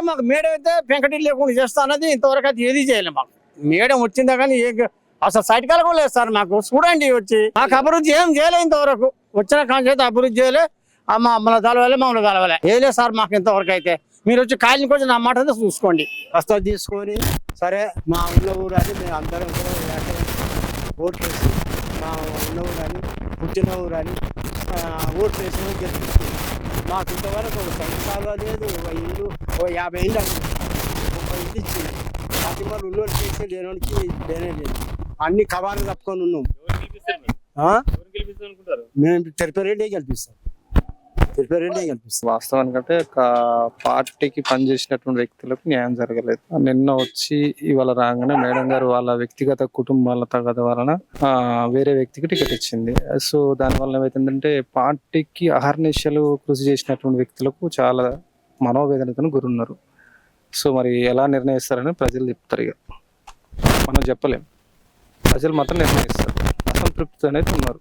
మాకు మేడం అయితే పెంకటి లేకుండా చేస్తా అన్నది ఇంతవరకు అయితే ఏది చేయలేదు మాకు. మేడం వచ్చిందా కానీ అసలు సైట్ కాల కూడా లేదు సార్. మాకు చూడండి వచ్చి మాకు అభివృద్ధి ఏం చేయలేదు ఇంతవరకు. వచ్చిన కాంచేత అభివృద్ధి చేయలే. మమ్మల్ని తలవాలే, మమ్మల్ని తలవాలే ఏం లేదు సార్ మాకు ఇంతవరకు అయితే. మీరు వచ్చి కాయని కొంచెం నా మాట అయితే చూసుకోండి. ప్రస్తుతం తీసుకొని సరే మా ఉన్న ఊరు అని మేము అందరం కూడా ఓట్లు వేసి మా ఉన్న ఊరు అని పుట్టిన ఊరు అని ఓట్లు వేసి గెలిపిస్తుంది. మాకు ఇంతవరకు ఒక సంవత్సరాలు లేదు. ఒక ఇల్లు 50 ఇల్లు అని ఒక ఇల్లు ఇచ్చింది. ప్రతి వాళ్ళు ఉన్నోళ్ళు చేసి లేనోడికి లేనే లేదు. అన్ని కవాలు తప్పుకొని ఉన్నాం. మేము తిరుపతి గెలిపిస్తాం. వాస్తవానికంటే పార్టీకి పనిచేసినటువంటి వ్యక్తులకు న్యాయం జరగలేదు. నిన్న వచ్చి ఇవాళ రాగానే మేడం గారు వాళ్ళ వ్యక్తిగత కుటుంబాల తగద వలన వేరే వ్యక్తికి టికెట్ ఇచ్చింది. సో దానివల్ల ఏమైతుందంటే పార్టీకి అహర్నిశలు కృషి చేసినటువంటి వ్యక్తులకు చాలా మనోవేదనతను గురున్నారు. సో మరి ఎలా నిర్ణయిస్తారని ప్రజలు చెప్తారు. ఇక మనం చెప్పలేం, ప్రజలు మాత్రం నిర్ణయిస్తారు. అసంతృప్తి అనేది ఉన్నారు.